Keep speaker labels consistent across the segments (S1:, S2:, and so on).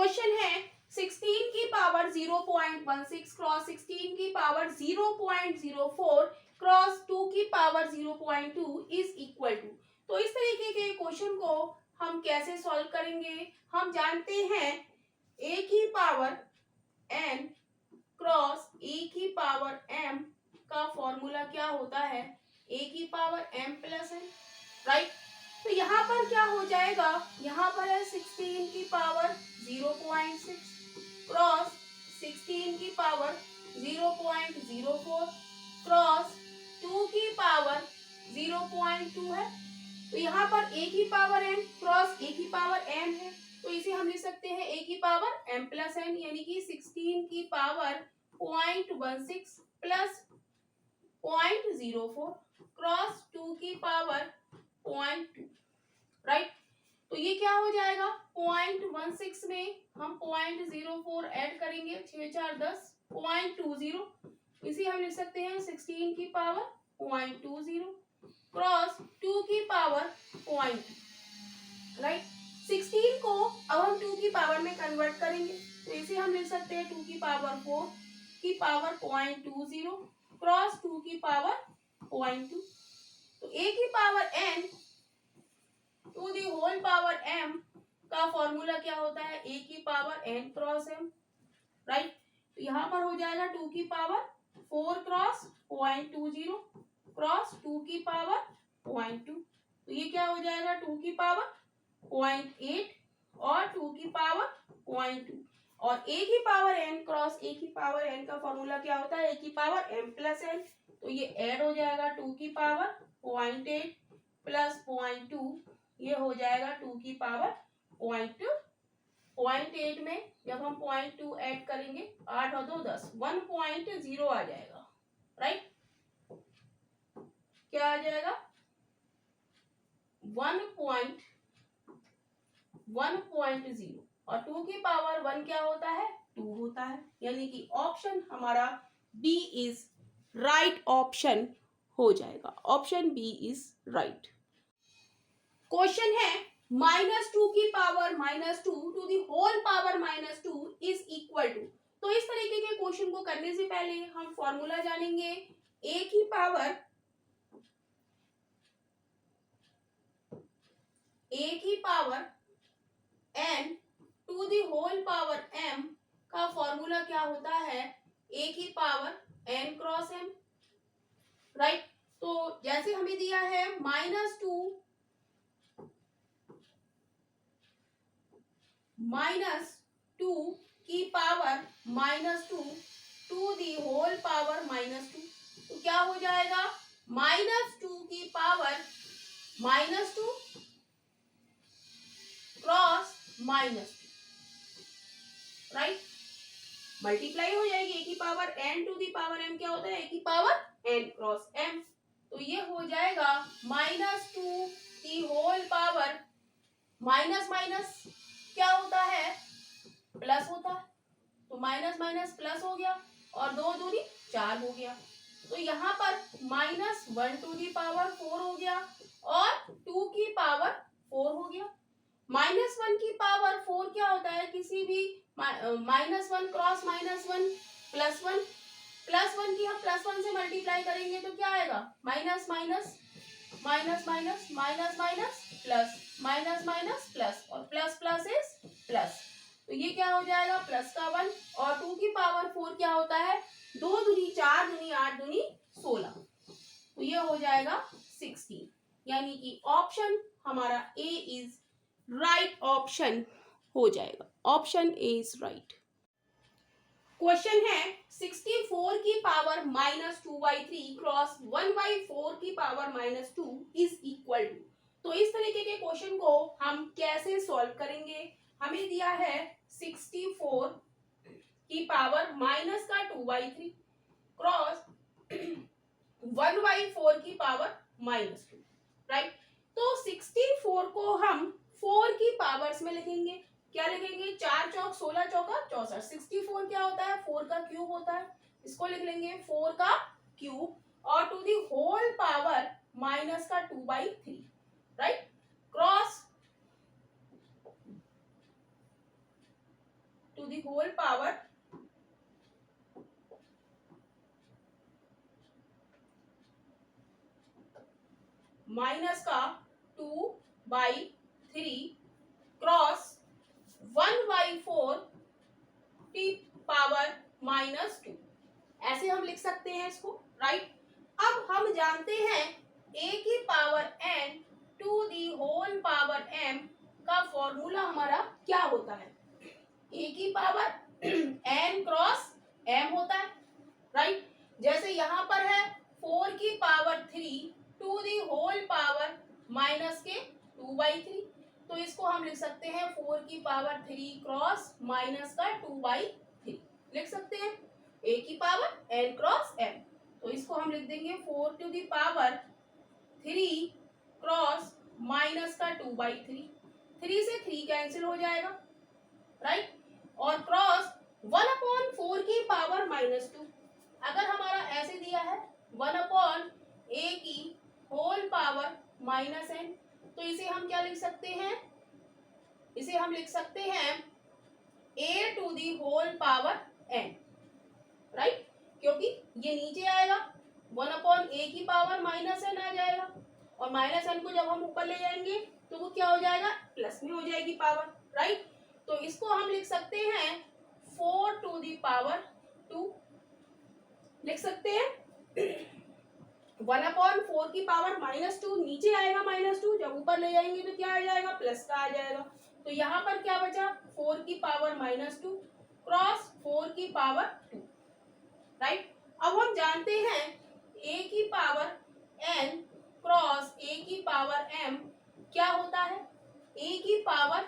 S1: Question है 16 की power 0.16 cross 16 की पावर 0.04 क्रॉस 2 की पावर 0.2 इज इक्वल टू। तो इस तरीके के क्वेश्चन को हम कैसे सॉल्व करेंगे? हम जानते हैं a की पावर n क्रॉस a की पावर m का फॉर्मूला क्या होता है? a की power m plus n, right. तो यहाँ पर क्या हो जाएगा? यहाँ पर है 16 की पावर 0.6 क्रॉस 16 की पावर 0.04 क्रॉस 2 की पावर 0.2 है। तो यहाँ पर a की पावर n क्रॉस a की पावर m है, तो इसे हम लिख सकते हैं a की पावर m प्लस n, यानी कि 16 की पावर 0.16 प्लस 0.04 क्रॉस 2 की पावर 0.2, राइट। तो ये क्या हो जाएगा? 0.16 में हम 0.04 ऐड करेंगे, 6 4 10, 0.20, इसे हम लिख सकते हैं 16 की पावर 0.20 क्रॉस 2 की पावर 0.2, राइट। 16 को अब हम 2 की पावर में कन्वर्ट करेंगे, तो इसे हम लिख सकते हैं 2 की पावर 4 की पावर 0.20 क्रॉस 2 की पावर 0.2। तो a की power n to the whole power m का फॉर्मूला क्या होता है? a की power n cross m, right. तो यहाँ पर हो जाएगा 2 की पावर 4 क्रॉस 0.20 क्रॉस 2 की पावर 0.2। तो ये क्या हो जाएगा? 2 की पावर 0.8 और 2 की पावर 0.2, और a की पावर n क्रॉस a की पावर n का फॉर्मूला क्या होता है? a की पावर m प्लस n। तो ये ऐड हो जाएगा 2 की पावर 0.8 प्लस 0.2, ये हो जाएगा 2 की पावर 0.2। 0.8 में जब हम 0.2 ऐड करेंगे, 8 और 2 10, 1.0 आ जाएगा, राइट। क्या आ जाएगा? 1.0, और 2 की पावर 1 क्या होता है? 2 होता है, यानी कि ऑप्शन हमारा बी इज राइट ऑप्शन हो जाएगा। Option B is right. Question है -2 की power -2 to the whole power -2 is equal to. तो इस तरीके के क्वेश्चन को करने से पहले हम फॉर्मूला जानेंगे। a की power n to the whole power m का फॉर्मूला क्या होता है? a की power n cross m, right. तो जैसे हमें दिया है -2 की power -2 to the whole power -2, तो क्या हो जाएगा? -2 की पावर -2 क्रॉस -2, राइट। मल्टीप्लाई हो जाएगी। a की power n to the power m क्या होता है? a की पावर n क्रॉस m। तो ये हो जाएगा -2 की होल पावर माइनस माइनस क्या होता है? प्लस होता है। तो माइनस माइनस प्लस हो गया, और 2 दूनी 4 हो गया। तो यहाँ पर -1 टू दी पावर 4 हो गया, और 2 की पावर 4 हो गया। -1 की पावर 4 क्या होता है? किसी भी -1 क्रॉस -1 +1 की हम +1 से मल्टीप्लाई करेंगे तो क्या आएगा? Minus minus minus minus minus minus plus, minus minus plus, और प्लस प्लस इज प्लस। तो ये क्या हो जाएगा? प्लस का 1, और 2 की पावर 4 क्या होता है? 2 दूनी 4 दूनी 8 दूनी 16, तो ये हो जाएगा 16, यानी कि ऑप्शन हमारा ए इज राइट ऑप्शन हो जाएगा। Option A is right. Question है 64 की पावर -2/3 क्रॉस 1/4 की पावर -2 इज इक्वल टू। तो इस तरीके के क्वेश्चन को हम कैसे सॉल्व करेंगे? हमें दिया है 64 की पावर माइनस का 2/3 क्रॉस 1/4 की पावर -2, राइट। तो 64 को हम 4 की पावर्स में लिखेंगे। क्या लिखेंगे? 4 चौक 16 चौका 64। 64 क्या होता है? 4 का क्यूब होता है। इसको लिख लेंगे 4 का क्यूब, और to the whole power minus का 2/3, right. Cross the whole power minus का 2/3 क्रॉस 1/4 टी पावर -2। ऐसे हम लिख सकते हैं इसको, राइट। अब हम जानते हैं a की power n to the whole power m का फॉर्मूला हमारा क्या होता है। a की पावर n क्रॉस m होता है, राइट। जैसे यहाँ पर है 4 की power 3 to the whole power minus के 2/3, तो इसको हम लिख सकते हैं 4 की पावर 3 क्रॉस माइनस का 2/3 लिख सकते हैं। a की पावर n क्रॉस m, तो इसको हम लिख देंगे 4 to the power 3 cross minus का 2/3, 3 से 3 कैंसिल हो जाएगा, राइट। और क्रॉस 1/4 की पावर -2, अगर हमारा ऐसे दिया है 1/a की होल पावर -n, तो इसे हम क्या लिख सकते हैं, इसे हम लिख सकते हैं a to the whole power n, right. क्योंकि ये नीचे आएगा 1/a की पावर -n आ जाएगा, और -n को जब हम ऊपर ले जाएंगे तो वो क्या हो जाएगा, प्लस में हो जाएगी पावर, राइट। तो इसको हम लिख सकते हैं 4 टू दी पावर 2 लिख सकते हैं। 1/4 की पावर -2 नीचे आएगा -2, जब ऊपर ले जाएंगे तो क्या आ जाएगा, प्लस का आ जाएगा। तो यहाँ पर क्या बचा, 4 की पावर -2 क्रॉस 4 की पावर 2, राइट। अब हम जानते हैं a की पावर n क्रॉस a की पावर m क्या होता है, a की पावर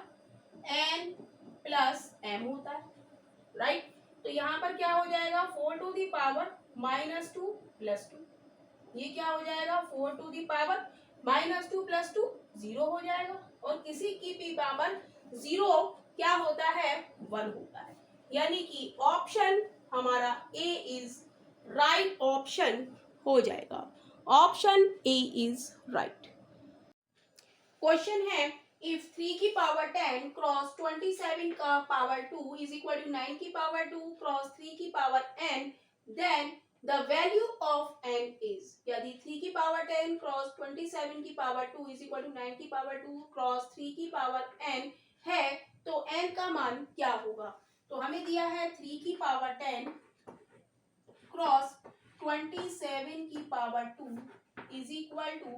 S1: n प्लस m होता है, राइट। तो यहाँ पर क्या हो जाएगा 4 टू दी पावर -2 प्लस 2, ये क्या हो जाएगा 4 टू दी पावर -2 प्लस 2 0 हो जाएगा, और किसी की भी पावर 0 क्या होता है, 1 होता है। यानी कि ऑप्शन हमारा ए इज राइट ऑप्शन हो जाएगा, option A is right. Question है इफ 3 की पावर 10 क्रॉस 27 का पावर 2 इज इक्वल टू 9 की पावर 2 क्रॉस 3 की power n, then the value of n is, यदि 3 की पावर 10 क्रॉस 27 की पावर 2 इज इक्वल टू 9 की पावर 2 क्रॉस 3 की पावर n है, तो n का मान क्या होगा। तो हमें दिया है 3 की पावर 10 क्रॉस 27 की पावर 2 इज इक्वल टू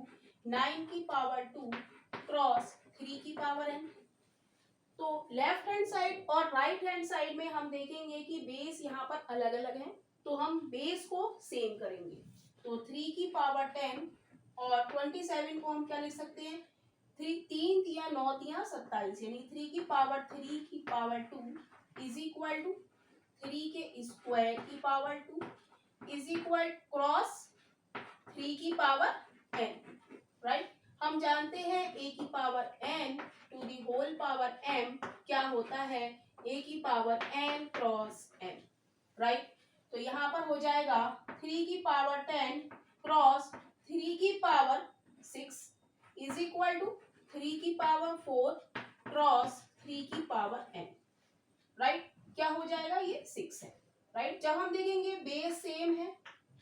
S1: 9 की पावर 2 क्रॉस 3 की पावर n। तो लेफ्ट हैंड साइड और राइट हैंड साइड में हम देखेंगे कि बेस यहाँ पर अलग अलग है, तो हम बेस को सेम करेंगे। तो 3 की पावर 10 और 27 को हम क्या लिख सकते हैं, 3 तिया 9 तिया 27, यानी 3 की पावर 3 की पावर 2 इज इक्वल टू 3 के स्क्वायर की पावर 2 इज इक्वल क्रॉस 3 की पावर n, राइट। हम जानते हैं a की power n to the whole power m क्या होता है, a की power n cross m, right. तो यहाँ पर हो जाएगा 3 की पावर 10 क्रॉस 3 की पावर 6 इज इक्वल टू 3 की पावर 4 क्रॉस 3 की पावर n, राइट। क्या हो जाएगा, ये 6 है, राइट। जब हम देखेंगे बेस सेम है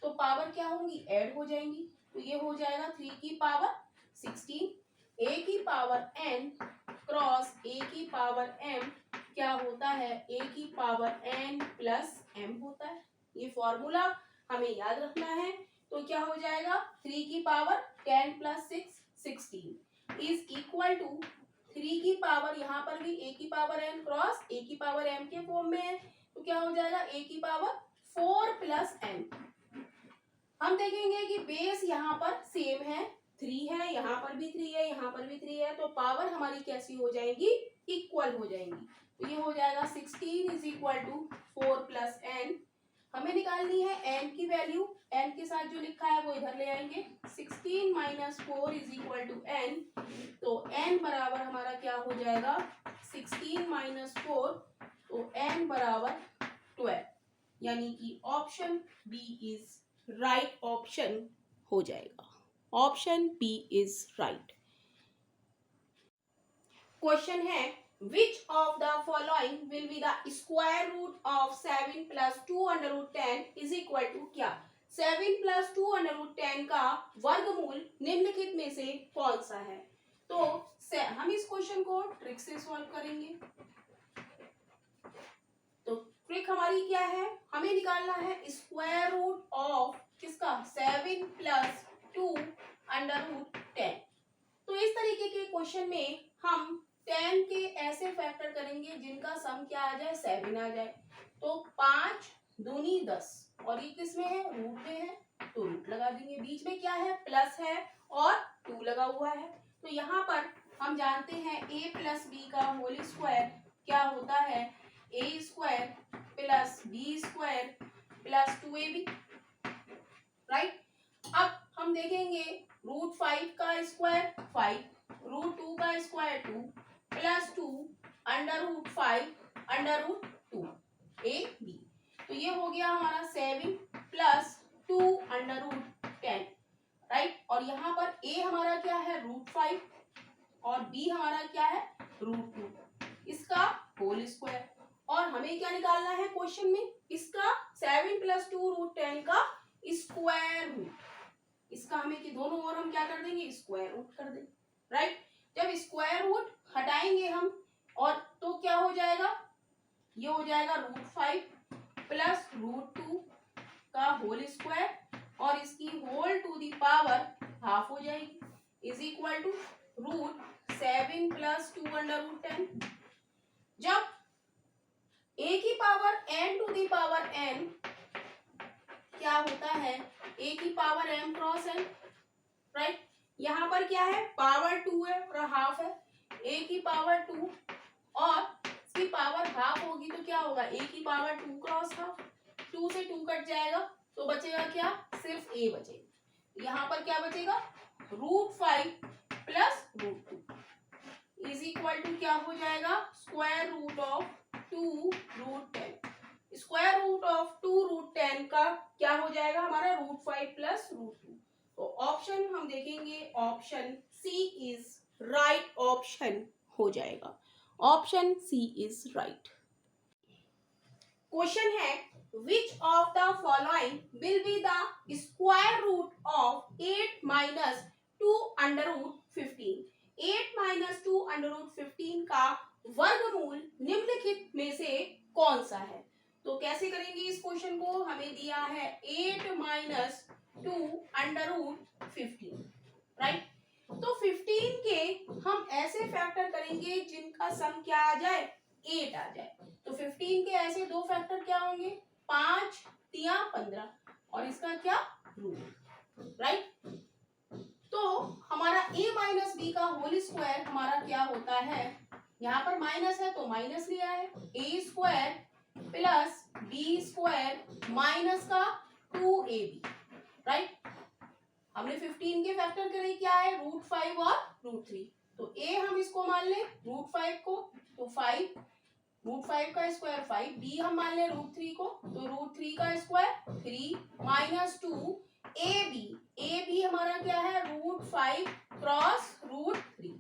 S1: तो पावर क्या होंगी, ऐड हो जाएंगी, तो ये हो जाएगा 3 की पावर 16, a की पावर n क्रॉस a की पावर m क्या होता है, a की पावर n प्लस m होता है। ये फॉर्मूला हमें याद रखना है। तो क्या हो जाएगा 3 की power 10 plus 6 16 is equal to 3 की पावर, यहाँ पर भी a की पावर n क्रॉस a की पावर m के फॉर्म में है, तो क्या हो जाएगा a की पावर 4 प्लस n। हम देखेंगे कि बेस यहाँ पर सेम है, 3 है, यहाँ पर भी 3 है, यहाँ पर भी 3 है, तो पावर हमारी कैसी हो जाएंगी, इक्वल हो जाएंगी। तो ये हो जाएगा 16 is equal to 4 plus n। हमें निकालनी है n की वैल्यू, n के साथ जो लिखा है वो इधर ले आएंगे, 16 minus 4 is equal to n, तो n बराबर हमारा क्या हो जाएगा 16 माइनस 4, तो n बराबर 12, यानी कि option B is right option हो जाएगा, option B is right. Question है which of the following following will be the square root of 7 plus 2 under root 10 is equal to क्या? 7 प्लस 2 अंडर रूट 10 का वर्गमूल निम्नलिखित में से कौन सा है? तो हम इस क्वेश्चन को ट्रिक से सॉल्व करेंगे। तो ट्रिक हमारी क्या है? हमें निकालना है स्क्वायर रूट ऑफ किसका? 7 प्लस 2 अंडर रूट 10। तो इस तरीके के क्वेश्चन में हम 10 के ऐसे फैक्टर करेंगे जिनका सम क्या आ जाए? 7 आ जाए। तो 5 दूनी 10 और ये किस में है? रूट में है, तो रूट लगा देंगे। बीच में क्या है? प्लस है और 2 लगा हुआ है। तो यहाँ पर हम जानते हैं a प्लस बी का होल स्क्वायर क्या होता है? a square plus B square plus 2ab, right. अब हम देखेंगे रूट 5 का स्क्वायर 5, रूट 2 का square 2 plus 2 under root 5 under root 2 A B. तो ये हो गया हमारा 7 प्लस 2 अंडर रूट 10, राइट। और यहाँ पर a हमारा क्या है? रूट 5 और b हमारा क्या है? रूट 2, इसका होल स्क्वायर। और हमें क्या निकालना है क्वेश्चन में? इसका 7 प्लस 2 रूट 10 का स्क्वायर रूट। इसका हमें कि दोनों ओर हम क्या कर देंगे? स्क्वायर रूट कर देंगे, राइट। जब स्क्वायर रूट हटाएंगे हम और तो क्या हो जाएगा? ये हो जाएगा रूट 5 प्लस रूट 2 का होल स्क्वायर और इसकी whole to the power half हो जाएगी is equal to root 7 plus 2 under root 10। जब a की power n to the power n क्या होता है? a की power m cross n, right. यहाँ पर क्या है? पावर 2 है और हाफ है। a की पावर 2 और इसकी पावर हाफ होगी तो क्या होगा? a की पावर 2 क्रॉस हाफ, 2 से 2 कट जाएगा तो बचेगा क्या? सिर्फ a बचेगा। यहाँ पर क्या बचेगा? Root 5 plus root 2 is equal to क्या हो जाएगा? Square root of 2 root 10। Square root of 2 root 10 का क्या हो जाएगा हमारा? Root 5 plus root 2। तो ऑप्शन हम देखेंगे, option C is right option हो जाएगा। Option C is right. Question है which of the following will be the square root of 8 minus 2 under root 15? 8 minus 2 under root 15 का वर्गमूल निम्नलिखित में से कौन सा है? तो कैसे करेंगे इस क्वेश्चन को? हमें दिया है 8 माइनस 2 अंडर रूट 15, राइट। तो 15 के हम ऐसे फैक्टर करेंगे जिनका सम क्या आ जाए? 8 आ जाए। तो 15 के ऐसे दो फैक्टर क्या होंगे? 5 तिया 15 और इसका क्या? Root, right. तो हमारा a माइनस बी का होल स्क्वायर हमारा क्या होता है? यहाँ पर माइनस है तो माइनस लिया है, a square plus B square minus का 2ab, राइट। हमने 15 के फैक्टर करे क्या है? रूट 5 और रूट 3। तो a हम इसको मान ले रूट 5 को, तो 5 रूट 5 का स्क्वायर 5, b हम मान ले रूट 3 को, तो रूट 3 का स्क्वायर 3 माइनस 2 ab हमारा क्या है? Root 5 cross root 3।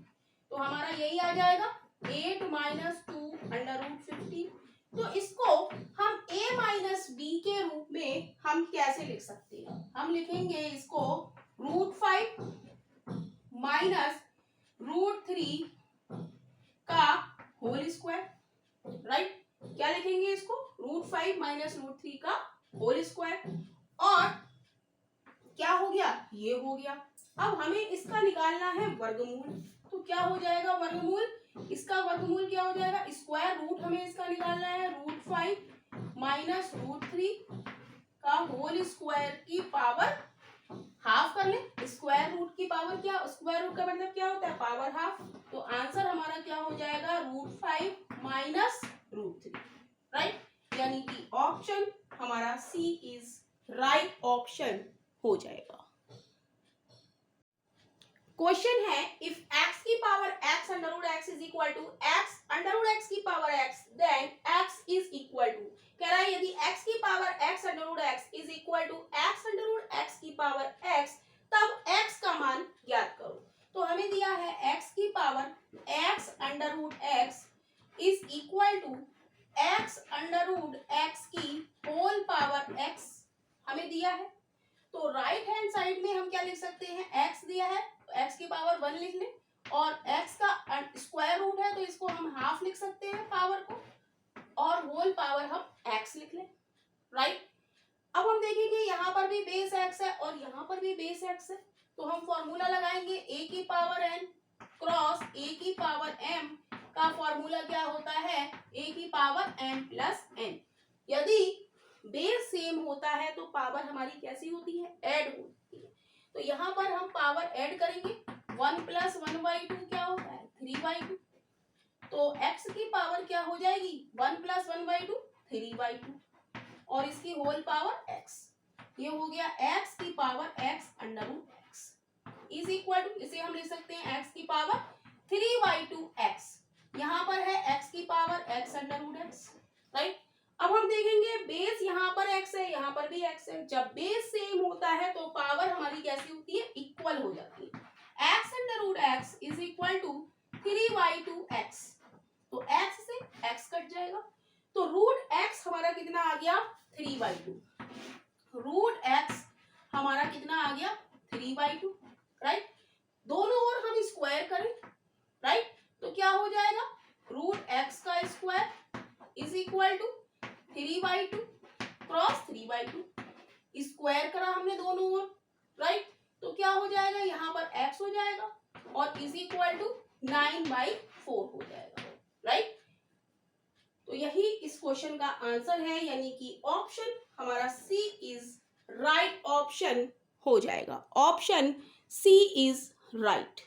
S1: तो हमारा यही आ जाएगा 8 माइनस 2 अंडर रूट 15। तो इसको हम a माइनस बी के रूप में हम कैसे लिख सकते हैं? हम लिखेंगे इसको रूट 5 माइनस रूट 3 का होल स्क्वायर, राइट। क्या लिखेंगे इसको? रूट 5 माइनस रूट 3 का होल स्क्वायर। और क्या हो गया? ये हो गया। अब हमें इसका निकालना है वर्गमूल। तो क्या हो जाएगा वर्गमूल? इसका वर्गमूल क्या हो जाएगा? स्क्वायर रूट हमें इसका निकालना है रूट 5 माइनस रूट 3 का होल स्क्वायर की पावर हाफ कर ले। स्क्वायर रूट की पावर क्या? स्क्वायर रूट का मतलब क्या होता है? Power half. तो आंसर हमारा क्या हो जाएगा? Root 5 minus root 3, right. यानी कि ऑप्शन हमारा सी इज राइट ऑप्शन हो जाएगा। क्वेश्चन है इफ x की power x under root x is equal to x under root x की power x then x is equal to, कह रहा है यदि x की power x under root x is equal to x under root x की power x तब x का मान ज्ञात करो। तो हमें दिया है x की power x under root x is equal to x under root x की होल पावर x हमें दिया है, तो राइट हैंड साइड में हम क्या लिख सकते हैं, x दिया है तो x की पावर 1 लिख लें, और x का स्क्वायर रूट है तो इसको हम हाफ लिख सकते हैं पावर को, और होल पावर हम x लिख लें, राइट। अब हम देखेंगे यहाँ पर भी बेस x है और यहाँ पर भी बेस x है, तो हम फॉर्मूला लगाएंगे a की पावर n क्रॉस a की पावर m का फॉर्मूला क्या होता है, a की पावर m प्लस n। यदि बेस सेम होता है तो पावर हमारी कैसी होती है, ऐड होती है। तो यहाँ पर हम पावर ऐड करेंगे, 1 प्लस 1/2 क्या होता है, 3/2। तो x की पावर क्या हो जाएगी, 1 प्लस 1/2 3/2, और इसकी होल पावर x, ये हो गया x की power x under root x is equal to, इसे हम लिख सकते हैं x की पावर 3/2x, यहाँ पर है x की power x under root x, right. अब हम देखेंगे बेस यहाँ पर x है, यहाँ पर भी x है, जब बेस सेम होता है तो पावर हमारी कैसी होती है, इक्वल हो जाती है। x under root x is equal to 3/2x, तो x से x कट जाएगा, तो रूट x हमारा कितना आ गया, 3/2, रूट x हमारा कितना आ गया, 3/2, राइट। दोनों ओर हम स्क्वायर करें, राइट, तो क्या हो जाएगा, रूट x का square is equal to 3/2 cross 3/2, square करा हमने दोनों ओर, राइट, तो क्या हो जाएगा, यहाँ पर x हो जाएगा और इज इक्वल टू 9/4 हो जाएगा, राइट। तो यही इस क्वेश्चन का आंसर है, यानी कि ऑप्शन हमारा सी इज राइट ऑप्शन हो जाएगा, ऑप्शन सी इज राइट।